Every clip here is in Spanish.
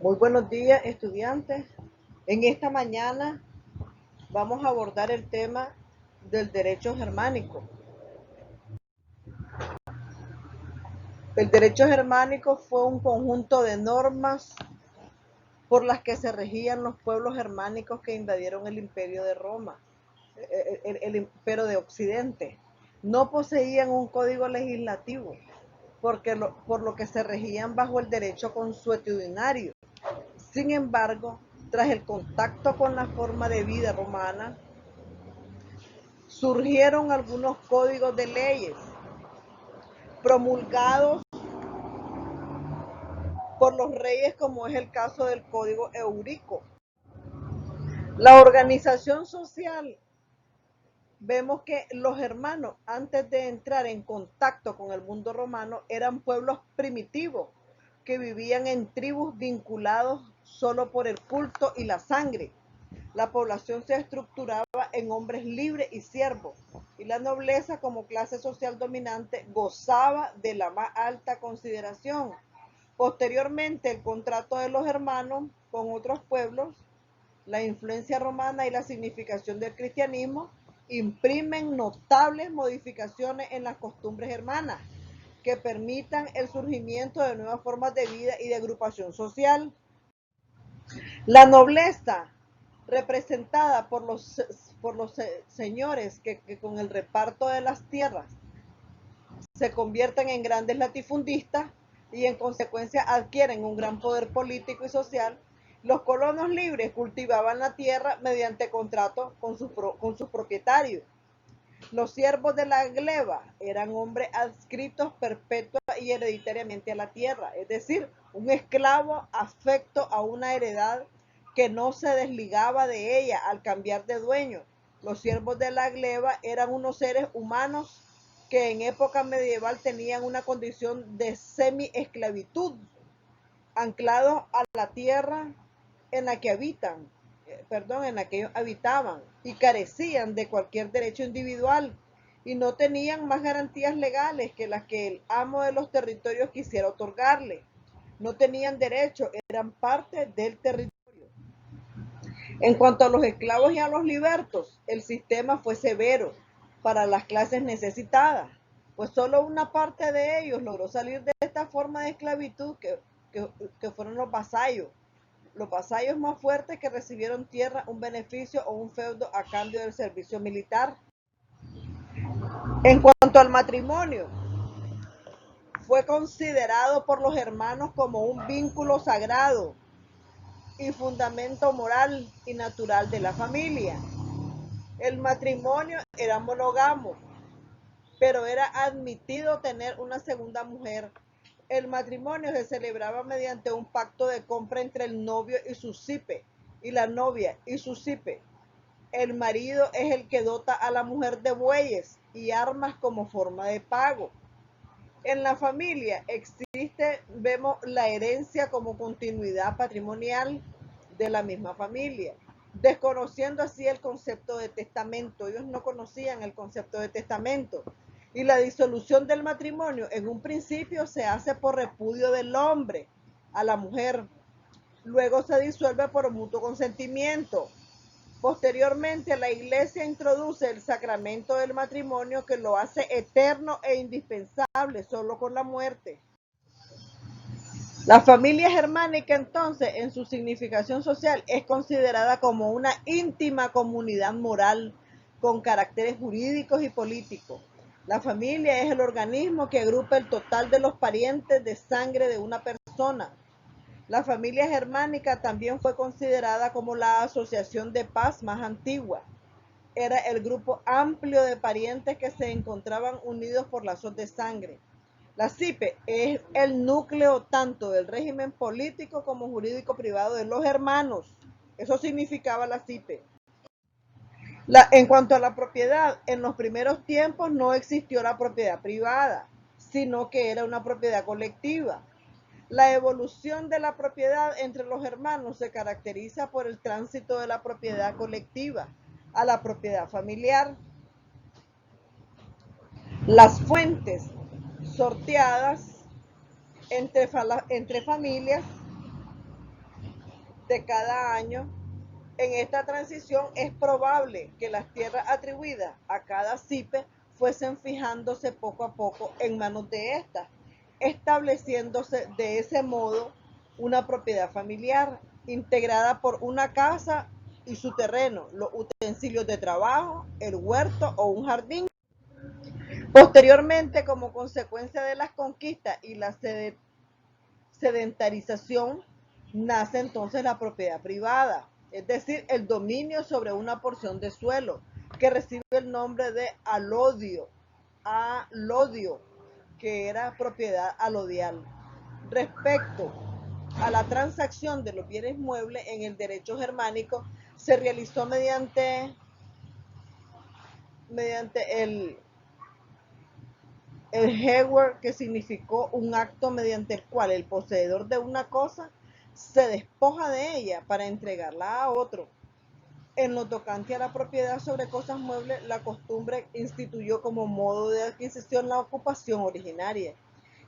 Muy buenos días, estudiantes. En esta mañana vamos a abordar el tema del derecho germánico. El derecho germánico fue un conjunto de normas por las que se regían los pueblos germánicos que invadieron el imperio de Roma, el imperio de Occidente. No poseían un código legislativo, por lo que se regían bajo el derecho consuetudinario. Sin embargo, tras el contacto con la forma de vida romana, surgieron algunos códigos de leyes promulgados por los reyes, como es el caso del Código Eurico. La organización social, vemos que los hermanos, antes de entrar en contacto con el mundo romano, eran pueblos primitivos que vivían en tribus vinculados solo por el culto y la sangre. La población se estructuraba en hombres libres y siervos, y la nobleza como clase social dominante gozaba de la más alta consideración. Posteriormente, el contrato de los hermanos con otros pueblos, la influencia romana y la significación del cristianismo imprimen notables modificaciones en las costumbres hermanas que permitan el surgimiento de nuevas formas de vida y de agrupación social. La nobleza, representada por los señores que con el reparto de las tierras se convierten en grandes latifundistas y en consecuencia adquieren un gran poder político y social. Los colonos libres cultivaban la tierra mediante contrato con sus propietarios. Los siervos de la gleba eran hombres adscritos perpetua y hereditariamente a la tierra, es decir, un esclavo afecto a una heredad que no se desligaba de ella al cambiar de dueño. Los siervos de la gleba eran unos seres humanos que en época medieval tenían una condición de semi-esclavitud, anclados a la tierra en la que en la que ellos habitaban, y carecían de cualquier derecho individual y no tenían más garantías legales que las que el amo de los territorios quisiera otorgarle. No tenían derecho, eran parte del territorio. En cuanto a los esclavos y a los libertos, el sistema fue severo para las clases necesitadas, pues solo una parte de ellos logró salir de esta forma de esclavitud que fueron los vasallos más fuertes que recibieron tierra, un beneficio o un feudo a cambio del servicio militar. En cuanto al matrimonio, fue considerado por los hermanos como un vínculo sagrado y fundamento moral y natural de la familia. El matrimonio era monógamo, pero era admitido tener una segunda mujer. El matrimonio se celebraba mediante un pacto de compra entre el novio y su cipe, y la novia y su cipe. El marido es el que dota a la mujer de bueyes y armas como forma de pago. En la familia vemos la herencia como continuidad patrimonial de la misma familia, desconociendo así el concepto de testamento. Ellos no conocían el concepto de testamento. Y la disolución del matrimonio en un principio se hace por repudio del hombre a la mujer. Luego se disuelve por mutuo consentimiento. Posteriormente, la Iglesia introduce el sacramento del matrimonio, que lo hace eterno e indispensable solo con la muerte. La familia germánica, entonces, en su significación social, es considerada como una íntima comunidad moral con caracteres jurídicos y políticos. La familia es el organismo que agrupa el total de los parientes de sangre de una persona. La familia germánica también fue considerada como la asociación de paz más antigua. Era el grupo amplio de parientes que se encontraban unidos por lazos de sangre. La CIPE es el núcleo tanto del régimen político como jurídico privado de los hermanos. Eso significaba la CIPE. En cuanto a la propiedad, en los primeros tiempos no existió la propiedad privada, sino que era una propiedad colectiva. La evolución de la propiedad entre los hermanos se caracteriza por el tránsito de la propiedad colectiva a la propiedad familiar. Las fuentes sorteadas entre familias de cada año. En esta transición es probable que las tierras atribuidas a cada cipe fuesen fijándose poco a poco en manos de estas, estableciéndose de ese modo una propiedad familiar integrada por una casa y su terreno, los utensilios de trabajo, el huerto o un jardín. Posteriormente, como consecuencia de las conquistas y la sedentarización, nace entonces la propiedad privada, es decir, el dominio sobre una porción de suelo que recibe el nombre de alodio, que era propiedad alodial. Respecto a la transacción de los bienes muebles en el derecho germánico, se realizó mediante el Hewer, que significó un acto mediante el cual el poseedor de una cosa se despoja de ella para entregarla a otro. En lo tocante a la propiedad sobre cosas muebles, la costumbre instituyó como modo de adquisición la ocupación originaria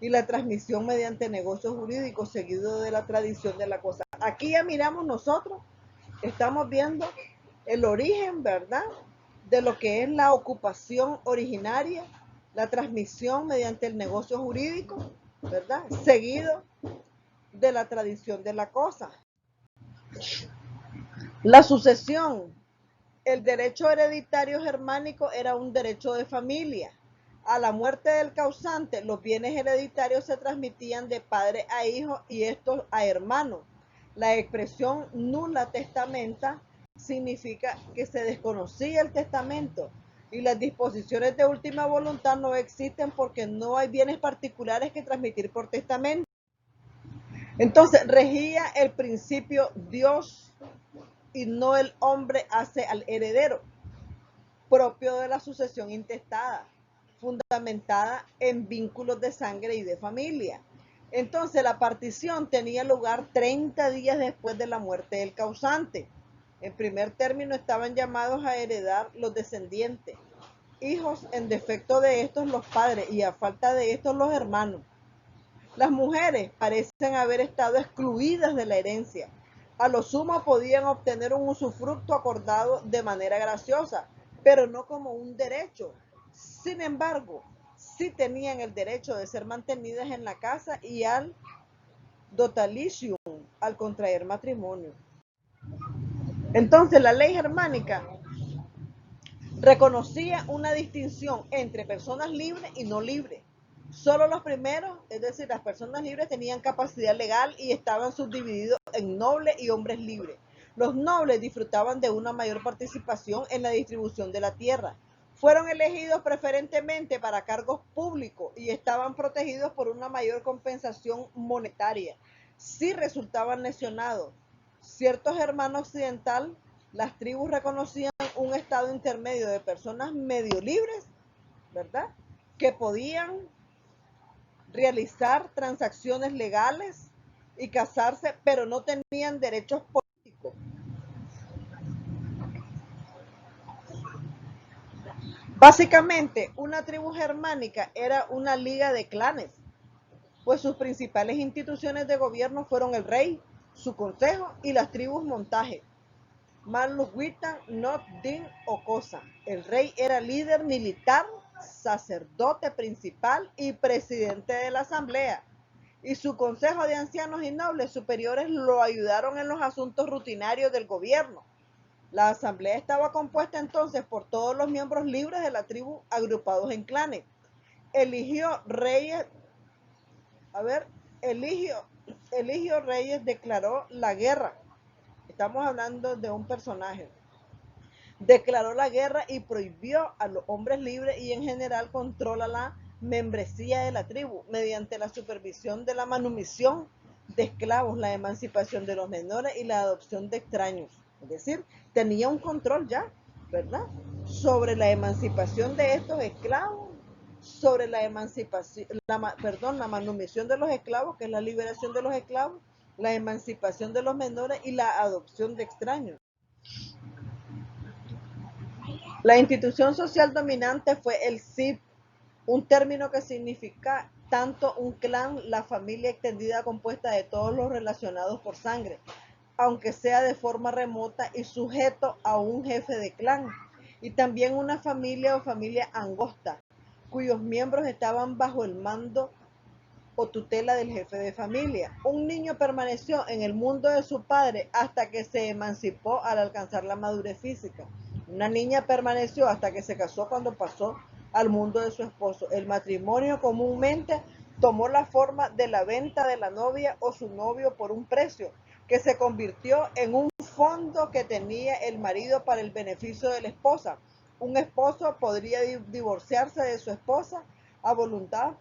y la transmisión mediante negocios jurídicos seguido de la tradición de la cosa. Aquí ya miramos nosotros, estamos viendo el origen, ¿verdad?, de lo que es la ocupación originaria, la transmisión mediante el negocio jurídico, ¿verdad?, seguido de la tradición de la cosa. La sucesión. El derecho hereditario germánico era un derecho de familia. A la muerte del causante, los bienes hereditarios se transmitían de padre a hijo y estos a hermanos. La expresión nulla testamenta significa que se desconocía el testamento y las disposiciones de última voluntad no existen porque no hay bienes particulares que transmitir por testamento. Entonces, regía el principio Dios y no el hombre hace al heredero, propio de la sucesión intestada, fundamentada en vínculos de sangre y de familia. Entonces, la partición tenía lugar 30 días después de la muerte del causante. En primer término, estaban llamados a heredar los descendientes, hijos en defecto de estos los padres y a falta de estos los hermanos. Las mujeres parecen haber estado excluidas de la herencia. A lo sumo podían obtener un usufructo acordado de manera graciosa, pero no como un derecho. Sin embargo, sí tenían el derecho de ser mantenidas en la casa y al dotalicium, al contraer matrimonio. Entonces, la ley germánica reconocía una distinción entre personas libres y no libres. Solo los primeros, es decir, las personas libres, tenían capacidad legal y estaban subdivididos en nobles y hombres libres. Los nobles disfrutaban de una mayor participación en la distribución de la tierra. Fueron elegidos preferentemente para cargos públicos y estaban protegidos por una mayor compensación monetaria. Si resultaban lesionados ciertos hermanos occidental, las tribus reconocían un estado intermedio de personas medio libres, ¿verdad?, que podían realizar transacciones legales y casarse, pero no tenían derechos políticos. Básicamente, una tribu germánica era una liga de clanes, pues sus principales instituciones de gobierno fueron el rey, su consejo y las tribus montaje. Manluwitan, Not Din o Cosa. El rey era líder militar, sacerdote principal y presidente de la asamblea, y su consejo de ancianos y nobles superiores lo ayudaron en los asuntos rutinarios del gobierno. La asamblea estaba compuesta entonces por todos los miembros libres de la tribu agrupados en clanes. Eligió reyes, eligió reyes, declaró la guerra. Estamos hablando de un personaje. Declaró la guerra y prohibió a los hombres libres y en general controla la membresía de la tribu mediante la supervisión de la manumisión de esclavos, la emancipación de los menores y la adopción de extraños. Es decir, tenía un control ya, ¿verdad?, sobre la emancipación de estos esclavos, sobre la emancipación, la manumisión de los esclavos, que es la liberación de los esclavos, la emancipación de los menores y la adopción de extraños. La institución social dominante fue el cip, un término que significa tanto un clan, la familia extendida compuesta de todos los relacionados por sangre, aunque sea de forma remota y sujeto a un jefe de clan, y también una familia o familia angosta, cuyos miembros estaban bajo el mando o tutela del jefe de familia. Un niño permaneció en el mundo de su padre hasta que se emancipó al alcanzar la madurez física. Una niña permaneció hasta que se casó cuando pasó al mundo de su esposo. El matrimonio comúnmente tomó la forma de la venta de la novia o su novio por un precio, que se convirtió en un fondo que tenía el marido para el beneficio de la esposa. Un esposo podría divorciarse de su esposa a voluntad,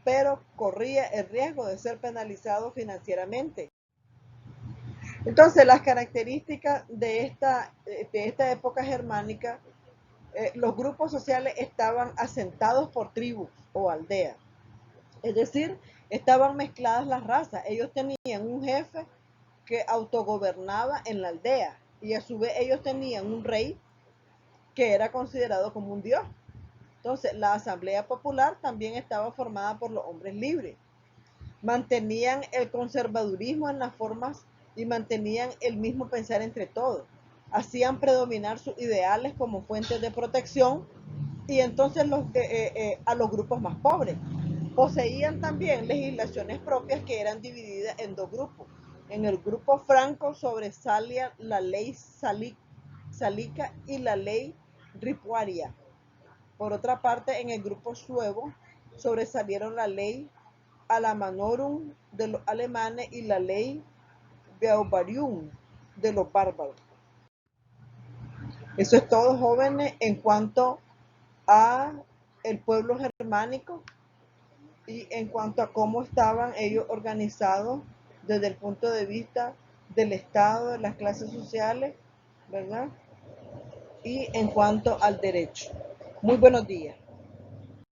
pero corría el riesgo de ser penalizado financieramente. Entonces, las características de esta época germánica, los grupos sociales estaban asentados por tribus o aldeas, es decir, estaban mezcladas las razas. Ellos tenían un jefe que autogobernaba en la aldea y a su vez ellos tenían un rey que era considerado como un dios. Entonces, la Asamblea Popular también estaba formada por los hombres libres. Mantenían el conservadurismo en las formas y mantenían el mismo pensar entre todos. Hacían predominar sus ideales como fuentes de protección y entonces a los grupos más pobres. Poseían también legislaciones propias que eran divididas en dos grupos. En el grupo franco sobresalía la ley salica y la ley ripuaria. Por otra parte, en el grupo suevo sobresalieron la ley Alamanorum de los alemanes y la ley Beauvarium de los bárbaros. Eso es todo, jóvenes, en cuanto a el pueblo germánico y en cuanto a cómo estaban ellos organizados desde el punto de vista del Estado, de las clases sociales, ¿verdad? Y en cuanto al derecho. Muy buenos días.